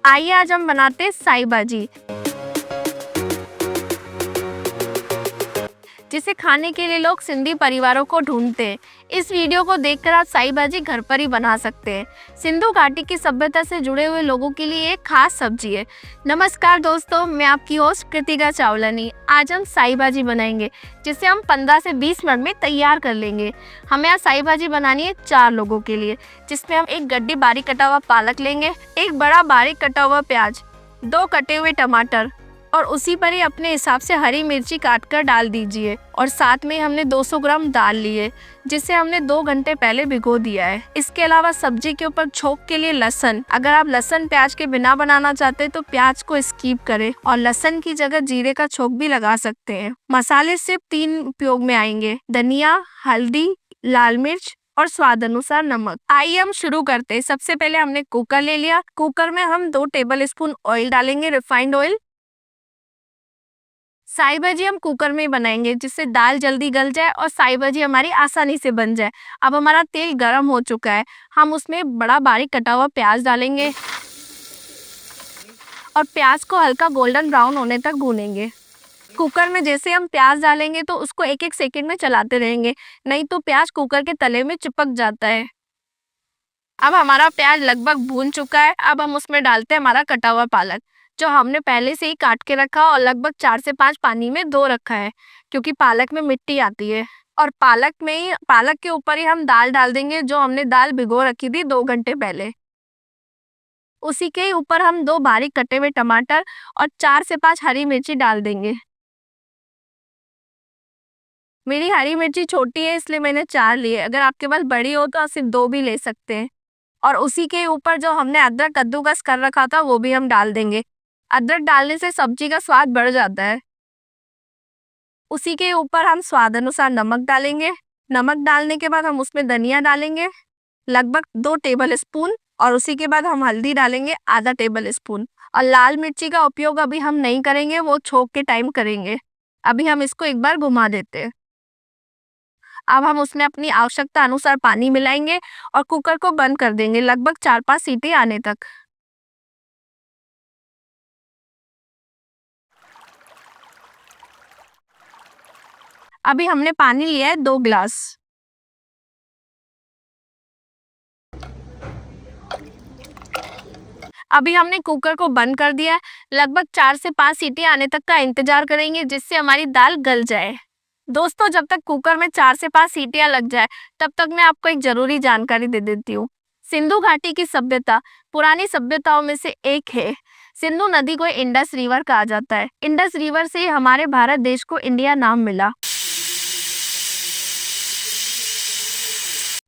आइए आज हम बनाते हैं साई भाजी, जिसे खाने के लिए लोग सिंधी परिवारों को ढूंढते हैं। इस वीडियो को देखकर आप साई भाजी घर पर ही बना सकते हैं। सिंधु घाटी की सभ्यता से जुड़े हुए लोगों के लिए एक खास सब्जी है। नमस्कार दोस्तों, मैं आपकी होस्ट कृतिका चावलानी। आज हम साई भाजी बनाएंगे, जिसे हम 15 से 20 मिनट में तैयार कर लेंगे। हमें आज साई भाजी बनानी है 4 लोगों के लिए, जिसमें हम एक गड्डी बारीक कटा हुआ पालक लेंगे, एक बड़ा बारीक कटा हुआ प्याज, 2 कटे हुए टमाटर और उसी पर ही अपने हिसाब से हरी मिर्ची काट कर डाल दीजिए। और साथ में हमने 200 ग्राम दाल ली है, जिसे हमने 2 घंटे पहले भिगो दिया है। इसके अलावा सब्जी के ऊपर छोंक के लिए लहसुन, अगर आप लहसुन प्याज के बिना बनाना चाहते हैं तो प्याज को स्किप करें और लहसुन की जगह जीरे का छोंक भी लगा सकते हैं। मसाले सिर्फ 3 उपयोग में आएंगे: धनिया, हल्दी, लाल मिर्च और स्वाद अनुसार नमक। आइए हम शुरू करते हैं। सबसे पहले हमने कुकर ले लिया। कुकर में हम 2 टेबल स्पून ऑयल डालेंगे, रिफाइंड ऑयल। साई भाजी हम कुकर में ही बनाएंगे, जिससे दाल जल्दी गल जाए और साई भाजी हमारी आसानी से बन जाए। अब हमारा तेल गरम हो चुका है, हम उसमें बड़ा बारीक कटा हुआ प्याज डालेंगे और प्याज को हल्का गोल्डन ब्राउन होने तक भूनेंगे। कुकर में जैसे हम प्याज डालेंगे तो उसको 1-1 सेकंड में चलाते रहेंगे, नहीं तो प्याज कुकर के तले में चिपक जाता है। अब हमारा प्याज लगभग भून चुका है। अब हम उसमें डालते हैं हमारा कटा हुआ पालक, जो हमने पहले से ही काट के रखा और लगभग 4 से 5 पानी में धो रखा है, क्योंकि पालक में मिट्टी आती है। और पालक के ऊपर ही हम दाल डाल देंगे, जो हमने दाल भिगो रखी थी 2 घंटे पहले। उसी के ऊपर हम 2 बारीक कटे हुए टमाटर और 4 से 5 हरी मिर्ची डाल देंगे। मेरी हरी मिर्ची छोटी है, इसलिए मैंने 4 ली है। अगर आपके पास बड़ी हो तो आप सिर्फ 2 भी ले सकते हैं। और उसी के ऊपर जो हमने अदरक कद्दूकस कर रखा था वो भी हम डाल देंगे। अदरक डालने से सब्जी का स्वाद बढ़ जाता है। उसी के ऊपर हम स्वाद अनुसार नमक डालेंगे। नमक डालने के बाद हम उसमें धनिया डालेंगे, लगभग 2 टेबल स्पून। और उसी के बाद हम हल्दी डालेंगे, आधा टेबल स्पून। और लाल मिर्ची का उपयोग अभी हम नहीं करेंगे, वो छोंक के टाइम करेंगे। अभी हम इसको एक बार घुमा देते हैं। अब हम उसमें अपनी आवश्यकता अनुसार पानी मिलाएंगे और कुकर को बंद कर देंगे, लगभग 4-5 सीटी आने तक। अभी हमने पानी लिया है 2 गिलास। अभी हमने कुकर को बंद कर दिया है। लगभग 4 से 5 सीटी आने तक का इंतजार करेंगे, जिससे हमारी दाल गल जाए। दोस्तों, जब तक कुकर में 4 से 5 सीटियां लग जाए, तब तक मैं आपको एक जरूरी जानकारी दे देती हूँ। सिंधु घाटी की सभ्यता पुरानी सभ्यताओं में से एक है। सिंधु नदी को इंडस रिवर कहा जाता है। इंडस रिवर से हमारे भारत देश को इंडिया नाम मिला।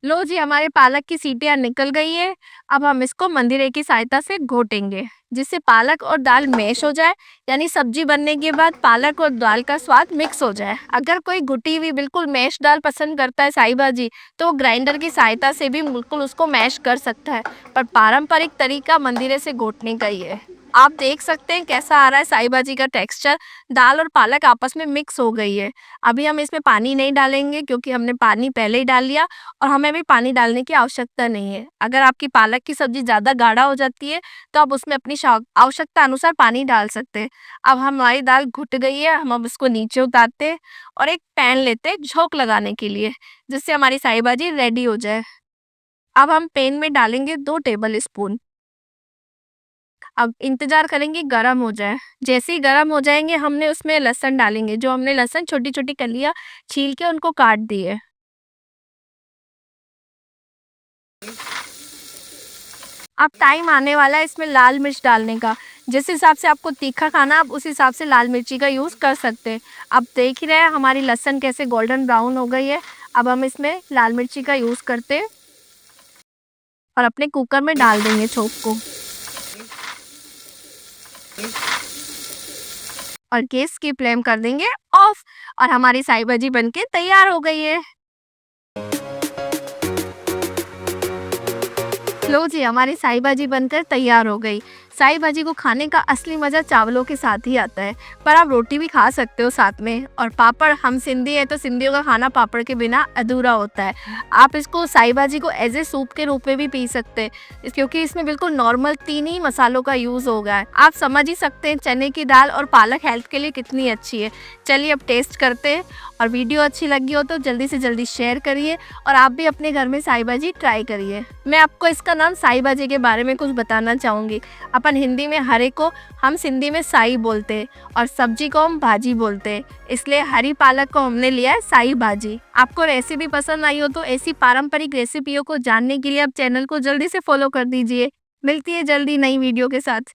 लो जी, हमारे पालक की सीटियां निकल गई है। अब हम इसको मंदिरे की सहायता से घोटेंगे, जिससे पालक और दाल मैश हो जाए, यानी सब्जी बनने के बाद पालक और दाल का स्वाद मिक्स हो जाए। अगर कोई घुटी हुई बिल्कुल मैश दाल पसंद करता है साई भाजी, तो वो ग्राइंडर की सहायता से भी बिल्कुल उसको मैश कर सकता है, पर पारंपरिक तरीका मंदिरे से घोटने का ही है। आप देख सकते हैं कैसा आ रहा है साई भाजी का टेक्सचर। दाल और पालक आपस में मिक्स हो गई है। अभी हम इसमें पानी नहीं डालेंगे, क्योंकि हमने पानी पहले ही डाल लिया और हमें भी पानी डालने की आवश्यकता नहीं है। अगर आपकी पालक की सब्जी ज़्यादा गाढ़ा हो जाती है तो आप उसमें अपनी आवश्यकता अनुसार पानी डाल सकते हैं। अब हमारी दाल घुट गई है, हम अब इसको नीचे उतारते हैं और एक पैन लेते हैं झोंक लगाने के लिए, जिससे हमारी साई भाजी रेडी हो जाए। अब हम पैन में डालेंगे 2 टेबल स्पून। अब इंतजार करेंगे गरम हो जाए। जैसे ही गरम हो जाएंगे, हमने उसमें लहसुन डालेंगे, जो हमने लहसुन छोटी छोटी कलियां छील के उनको काट दिए। अब टाइम आने वाला है इसमें लाल मिर्च डालने का। जिस हिसाब से आपको तीखा खाना, आप उस हिसाब से लाल मिर्ची का यूज़ कर सकते हैं। अब देख ही रहे हैं हमारी लहसुन कैसे गोल्डन ब्राउन हो गई है। अब हम इसमें लाल मिर्ची का यूज़ करते हैं और अपने कुकर में डाल देंगे छोंक को। और गैस की फ्लेम कर देंगे ऑफ और हमारी साई भाजी बनके तैयार हो गई है। लो जी, हमारी साई भाजी बनकर तैयार हो गई। साई भाजी को खाने का असली मज़ा चावलों के साथ ही आता है, पर आप रोटी भी खा सकते हो साथ में। और पापड़, हम सिंधी हैं तो सिंधियों का खाना पापड़ के बिना अधूरा होता है। आप इसको साई भाजी को एज ए सूप के रूप में भी पी सकते हैं, क्योंकि इसमें बिल्कुल नॉर्मल 3 ही मसालों का यूज़ होगा है। आप समझ ही सकते हैं चने की दाल और पालक हेल्थ के लिए कितनी अच्छी है। चलिए अब टेस्ट करते हैं, और वीडियो अच्छी लगी हो तो जल्दी से जल्दी शेयर करिए, और आप भी अपने घर में साई भाजी ट्राई करिए। मैं आपको इसका नाम साई भाजी के बारे में कुछ बताना चाहूँगी। अपन हिंदी में हरे को हम सिंधी में साई बोलते हैं, और सब्जी को हम भाजी बोलते हैं, इसलिए हरी पालक को हमने लिया है साई भाजी। आपको रेसिपी पसंद आई हो तो ऐसी पारंपरिक रेसिपियों को जानने के लिए आप चैनल को जल्दी से फॉलो कर दीजिए। मिलती है जल्दी नई वीडियो के साथ।